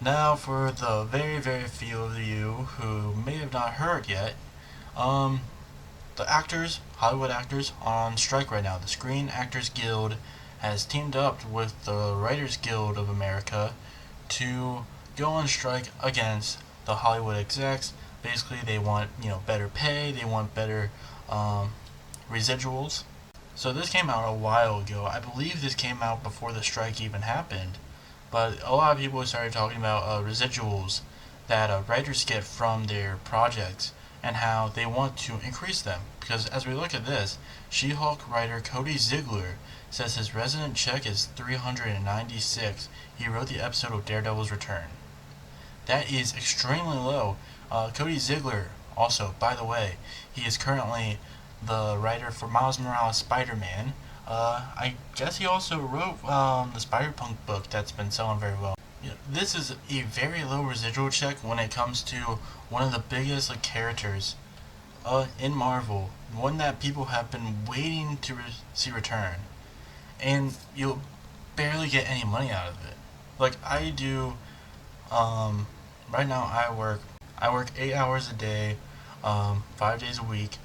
Now, for the very, very few of you who may have not heard yet, um, the actors, Hollywood actors, are on strike right now. The Screen Actors Guild has teamed up with the Writers Guild of America to go on strike against the Hollywood execs. Basically, they want better pay. They want better residuals. So this came out a while ago. I believe this came out before the strike even happened. But a lot of people started talking about residuals that writers get from their projects and how they want to increase them. Because as we look at this, She-Hulk writer Cody Ziegler says his resident check is $396. He wrote the episode of Daredevil's Return. That is extremely low. Cody Ziegler, also, by the way, he is currently the writer for Miles Morales' Spider-Man. I guess he also wrote the Spider-Punk book that's been selling very well. This is a very low residual check when it comes to one of the biggest characters in Marvel, one that people have been waiting to see return, and you'll barely get any money out of it. Like I do, right now I work 8 hours a day, 5 days a week.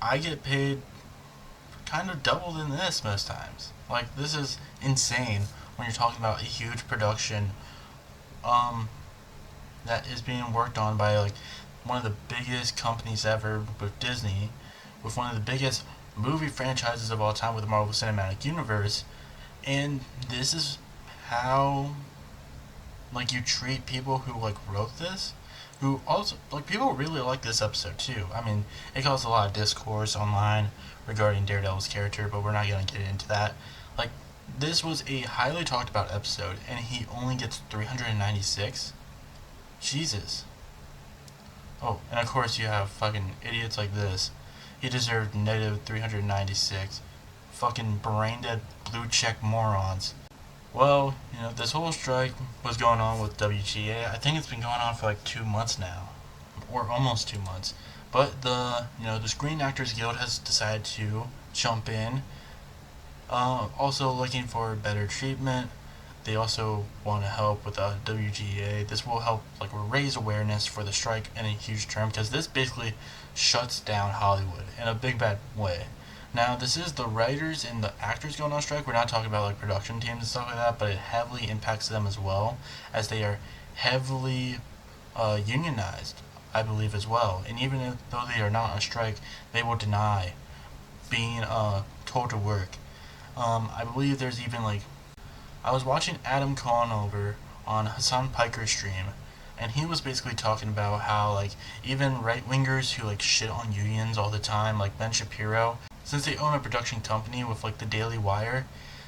I get paid kind of double than this most times. Like this is insane when you're talking about a huge production that is being worked on by one of the biggest companies ever with Disney, with one of the biggest movie franchises of all time with the Marvel Cinematic Universe, and this is how you treat people who wrote this, who also people really like this episode too. I mean, it caused a lot of discourse online regarding Daredevil's character, but we're not gonna get into that. Like this was a highly talked about episode, and he only gets 396. Jesus. Oh, and of course you have fucking idiots like this. He deserved negative 396. Fucking brain dead blue check morons. Well, this whole strike was going on with WGA. I think it's been going on for 2 months now, or almost 2 months. But the Screen Actors Guild has decided to jump in. Also looking for better treatment. They also want to help with WGA. This will help raise awareness for the strike in a huge term, because this basically shuts down Hollywood in a big bad way. Now, this is the writers and the actors going on strike. We're not talking about production teams and stuff like that, but it heavily impacts them as well, as they are heavily unionized, I believe, as well. And even though they are not on strike, they will deny being told to work. I believe there's even I was watching Adam Conover on Hassan Piker's stream, and he was basically talking about how even right wingers who shit on unions all the time, like Ben Shapiro, since they own a production company with the Daily Wire,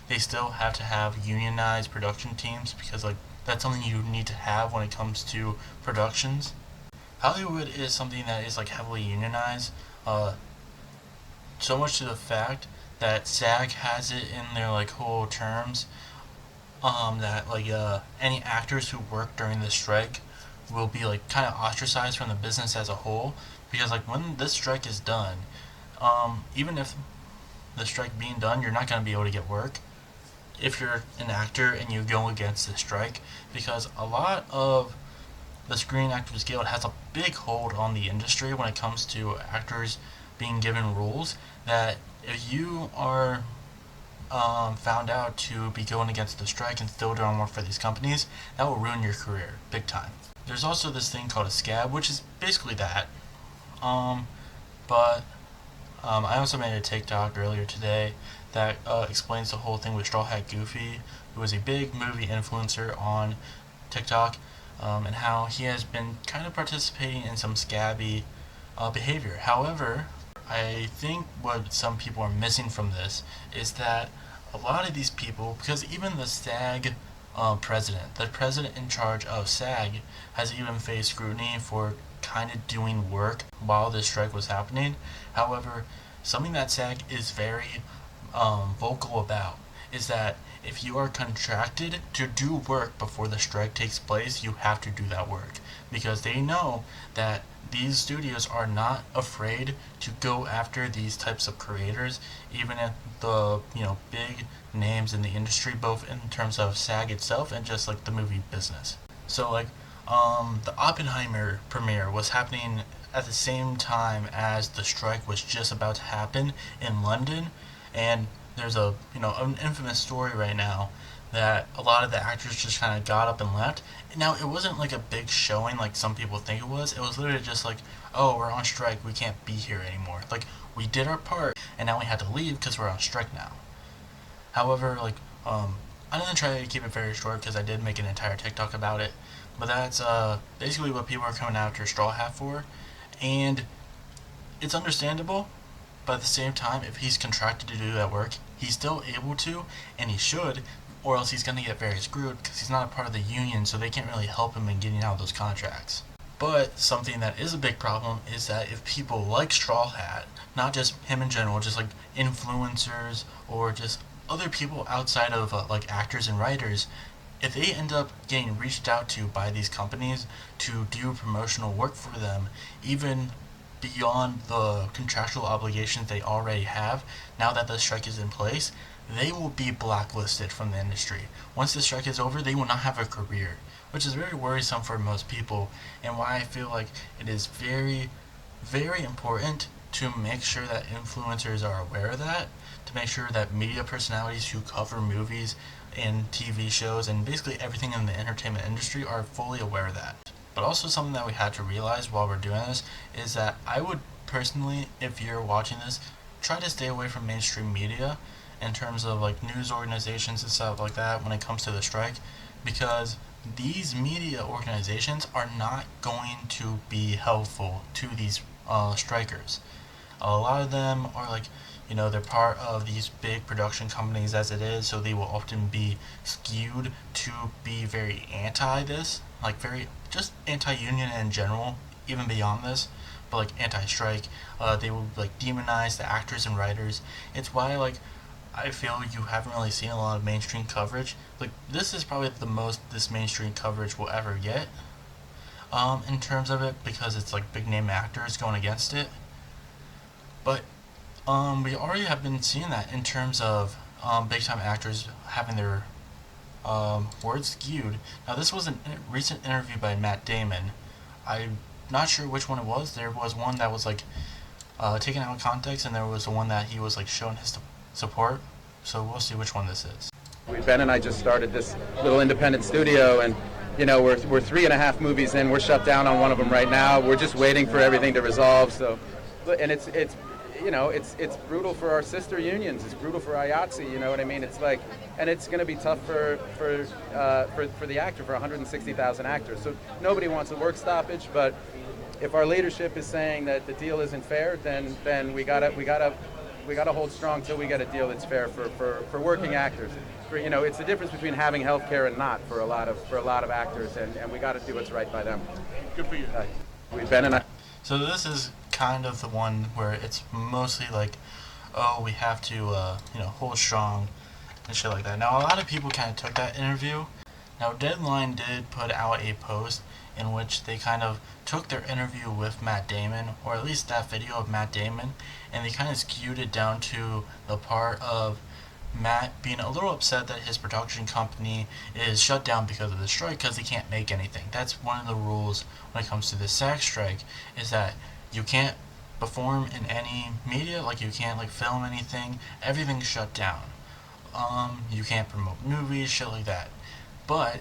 they still have to have unionized production teams, because that's something you need to have when it comes to productions. Hollywood is something that is heavily unionized, so much to the fact that SAG has it in their whole terms, that any actors who work during the strike will be kind of ostracized from the business as a whole, because when this strike is done, even if the strike being done, you're not going to be able to get work if you're an actor and you go against the strike, because a lot of the Screen Actors Guild has a big hold on the industry when it comes to actors being given rules that if you are found out to be going against the strike and still doing work for these companies, that will ruin your career big time. There's also this thing called a scab, which is basically that. But I also made a TikTok earlier today that explains the whole thing with Straw Hat Goofy, who is a big movie influencer on TikTok, and how he has been kind of participating in some scabby behavior. However, I think what some people are missing from this is that a lot of these people, because even the SAG the president in charge of SAG, has even faced scrutiny for kind of doing work while this strike was happening. However, something that SAG is very vocal about is that if you are contracted to do work before the strike takes place, you have to do that work, because they know that these studios are not afraid to go after these types of creators, even if the big names in the industry, both in terms of SAG itself and just the movie business. So like, the Oppenheimer premiere was happening at the same time as the strike was just about to happen in London, and there's a an infamous story right now that a lot of the actors just kind of got up and left. Now it wasn't like a big showing like some people think it was. It was literally just like, oh, we're on strike, we can't be here anymore. Like we did our part, and now we had to leave because we're on strike now. However, like, I'm gonna try to keep it very short because I did make an entire TikTok about it. But that's basically what people are coming after Straw Hat for, and it's understandable. But at the same time, if he's contracted to do that work, he's still able to, and he should, or else he's gonna get very screwed because he's not a part of the union, so they can't really help him in getting out of those contracts. But something that is a big problem is that if people like Straw Hat, not just him in general, just like influencers or just other people outside of like actors and writers, if they end up getting reached out to by these companies to do promotional work for them, even beyond the contractual obligations they already have, now that the strike is in place, they will be blacklisted from the industry. Once the strike is over, they will not have a career, which is very worrisome for most people, and why I feel like it is very, very important to make sure that influencers are aware of that, to make sure that media personalities who cover movies and TV shows and basically everything in the entertainment industry are fully aware of that. But also something that we had to realize while we're doing this is that I would personally, if you're watching this, try to stay away from mainstream media in terms of like news organizations and stuff like that when it comes to the strike, because these media organizations are not going to be helpful to these strikers. A lot of them are like, they're part of these big production companies as it is, so they will often be skewed to be very anti this, like very just anti union in general, even beyond this, but like anti strike. They will like demonize the actors and writers. It's why like I feel you haven't really seen a lot of mainstream coverage. Like this is probably the most this mainstream coverage will ever get, in terms of it, because it's like big name actors going against it. But we already have been seeing that in terms of big time actors having their words skewed. Now, this was a recent interview by Matt Damon. I'm not sure which one it was. There was one that was like taken out of context, and there was the one that he was like showing his support. So we'll see which one this is. Ben and I just started this little independent studio, and we're 3.5 movies in. We're shut down on one of them right now. We're just waiting for everything to resolve. So, and it's brutal for our sister unions. It's brutal for IATSE. You know what I mean? It's like, and it's going to be tough for the actor, for 160,000 actors. So nobody wants a work stoppage, but if our leadership is saying that the deal isn't fair, then we gotta hold strong till we get a deal that's fair for working actors. It's the difference between having health care and not for a lot of actors, and we got to do what's right by them. Good for you. Ben and I. So this is kind of the one where it's mostly like, oh, we have to hold strong and shit like that. Now a lot of people kind of took that interview. Now Deadline did put out a post in which they kind of took their interview with Matt Damon, or at least that video of Matt Damon, and they kind of skewed it down to the part of Matt being a little upset that his production company is shut down because of the strike, because he can't make anything. That's one of the rules when it comes to the SAG strike, is that you can't perform in any media, like you can't like film anything, everything's shut down. You can't promote movies, shit like that. But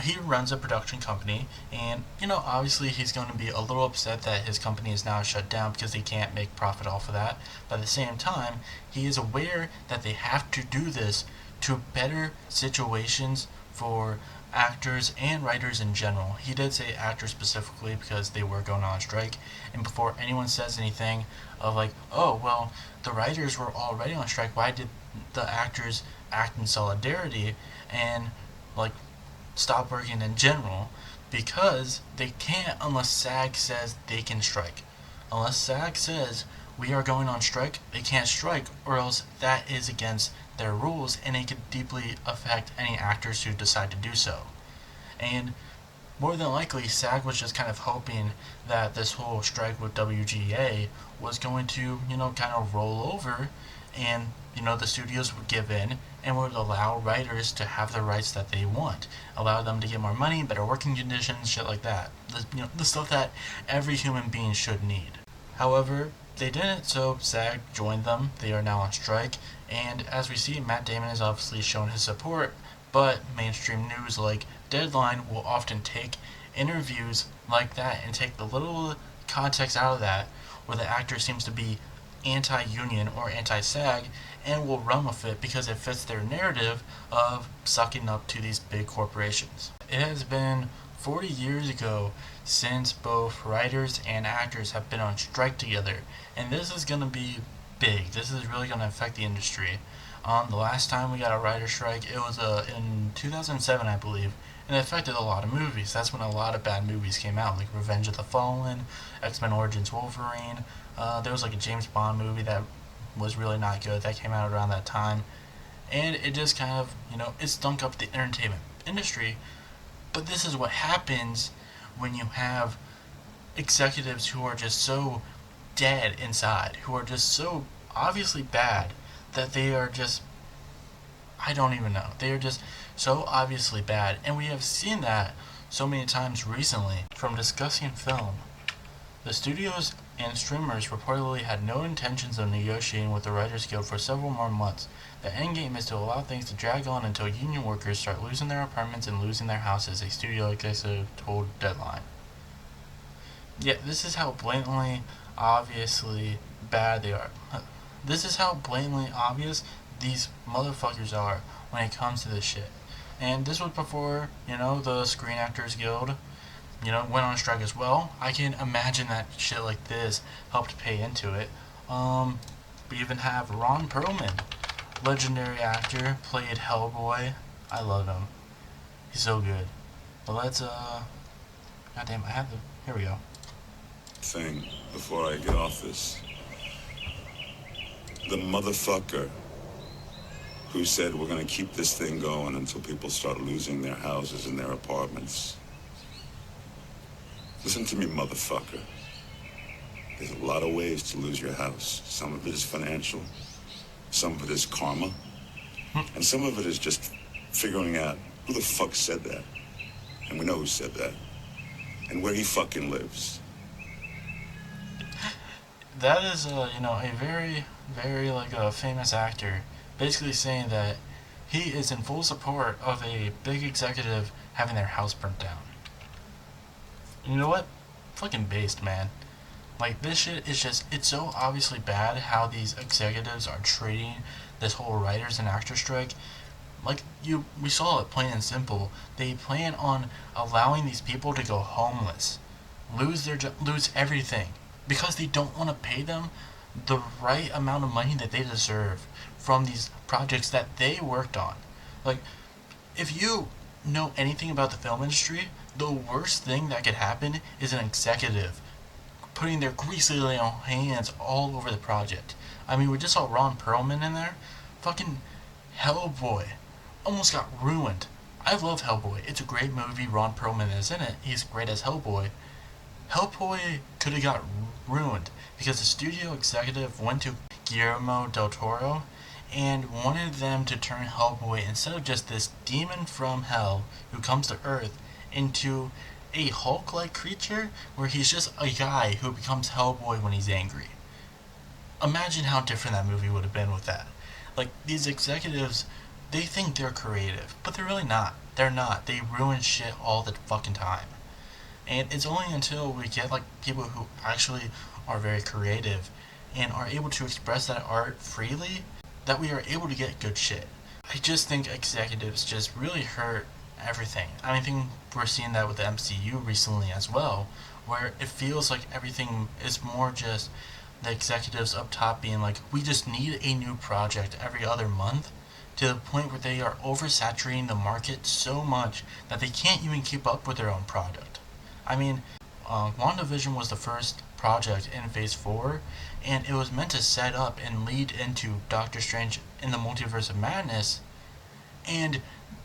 he runs a production company, and obviously he's going to be a little upset that his company is now shut down because he can't make profit off of that. But at the same time, he is aware that they have to do this to better situations for actors and writers in general. He did say actors specifically because they were going on strike, and before anyone says anything of like, oh well, the writers were already on strike, why did the actors act in solidarity and like stop working in general? Because they can't unless SAG says they can strike. Unless SAG says we are going on strike, they can't strike, or else that is against their rules, and it could deeply affect any actors who decide to do so. And more than likely, SAG was just kind of hoping that this whole strike with WGA was going to, kind of roll over, and the studios would give in and would allow writers to have the rights that they want, allow them to get more money, better working conditions, shit like that. The stuff that every human being should need. However, they didn't, so SAG joined them. They are now on strike, and as we see, Matt Damon has obviously shown his support, but mainstream news like Deadline will often take interviews like that and take the little context out of that where the actor seems to be anti-union or anti-SAG and will run with it because it fits their narrative of sucking up to these big corporations. It has been 40 years ago since both writers and actors have been on strike together, and this is going to be big. This is really going to affect the industry. The last time we got a writer strike, it was in 2007, I believe, and it affected a lot of movies. That's when a lot of bad movies came out, like Revenge of the Fallen, X-Men Origins Wolverine. There was like a James Bond movie that was really not good that came out around that time, and it just kind of, it stunk up the entertainment industry. But this is what happens when you have executives who are just so dead inside, who are just so obviously bad that they are just, I don't even know. They are just so obviously bad. And we have seen that so many times recently from discussing film. The studios and streamers reportedly had no intentions of negotiating with the Writers Guild for several more months. The endgame is to allow things to drag on until union workers start losing their apartments and losing their houses, a studio executive told Deadline. Yeah, this is how blatantly, obviously bad they are. This is how blatantly obvious these motherfuckers are when it comes to this shit. And this was before, the Screen Actors Guild, went on strike as well. I can imagine that shit like this helped pay into it. We even have Ron Perlman, legendary actor, played Hellboy. I love him. He's so good. But let's, goddamn, here we go. Thing before I get off this. The motherfucker who said we're gonna keep this thing going until people start losing their houses and their apartments. Listen to me, motherfucker. There's a lot of ways to lose your house. Some of it is financial, some of it is karma, and some of it is just figuring out who the fuck said that. And we know who said that. And where he fucking lives. That is, a very, very, famous actor basically saying that he is in full support of a big executive having their house burnt down. You know what? Fucking based, man. Like, this shit is just, it's so obviously bad how these executives are treating this whole writers and actor strike. Like, we saw it plain and simple. They plan on allowing these people to go homeless, lose everything, because they don't want to pay them the right amount of money that they deserve from these projects that they worked on. Like, if you know anything about the film industry, the worst thing that could happen is an executive putting their greasy little hands all over the project. I mean, we just saw Ron Perlman in there. Fucking Hellboy almost got ruined. I love Hellboy. It's a great movie. Ron Perlman is in it. He's great as Hellboy. Hellboy could have got ruined because the studio executive went to Guillermo del Toro and wanted them to turn Hellboy, instead of just this demon from hell who comes to Earth, into a Hulk-like creature where he's just a guy who becomes Hellboy when he's angry. Imagine how different that movie would have been with that. Like, these executives, they think they're creative, but they're really not. They're not. They ruin shit all the fucking time. And it's only until we get, people who actually are very creative and are able to express that art freely that we are able to get good shit. I just think executives just really hurt everything. I think we're seeing that with the MCU recently as well, where it feels like everything is more just the executives up top being like, we just need a new project every other month, to the point where they are oversaturating the market so much that they can't even keep up with their own product. I mean, WandaVision was the first project in Phase 4, and it was meant to set up and lead into Doctor Strange in the Multiverse of Madness, and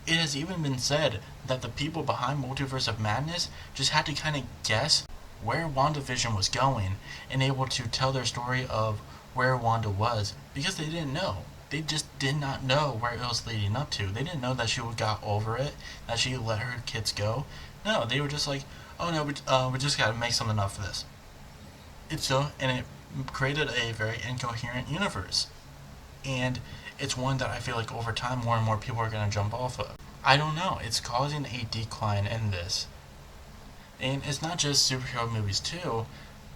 it has even been said that the people behind Multiverse of Madness just had to kind of guess where WandaVision was going and able to tell their story of where Wanda was, because they didn't know. they just did not know where it was leading up to. They didn't know that she got over it, that she let her kids go. No, they were just like, oh no, we just gotta make something up for this. And it created a very incoherent universe. And it's one that I feel like over time more and more people are gonna jump off of. I don't know, it's causing a decline in this. And it's not just superhero movies too.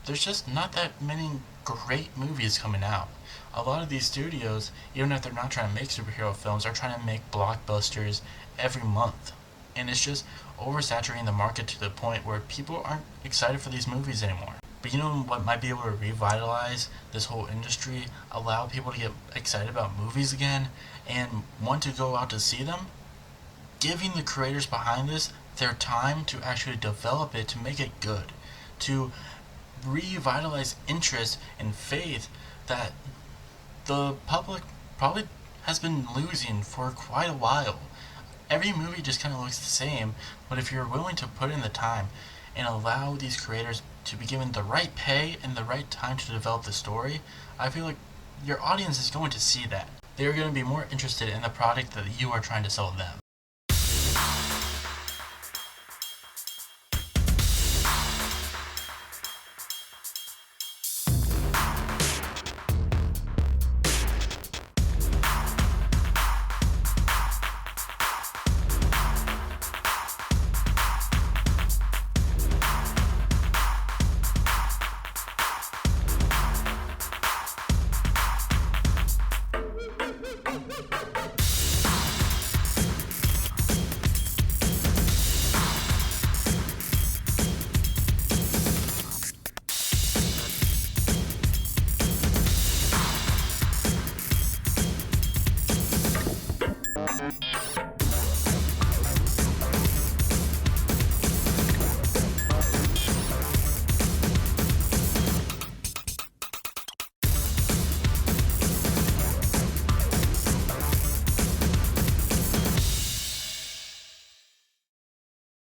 There's just not that many great movies coming out. A lot of these studios, even if they're not trying to make superhero films, are trying to make blockbusters every month. And it's just oversaturating the market to the point where people aren't excited for these movies anymore. But you know what might be able to revitalize this whole industry, allow people to get excited about movies again, and want to go out to see them? Giving the creators behind this their time to actually develop it, to make it good, to revitalize interest and faith that the public probably has been losing for quite a while. Every movie just kind of looks the same, but if you're willing to put in the time and allow these creators to be given the right pay and the right time to develop the story, I feel like your audience is going to see that. They're going to be more interested in the product that you are trying to sell them.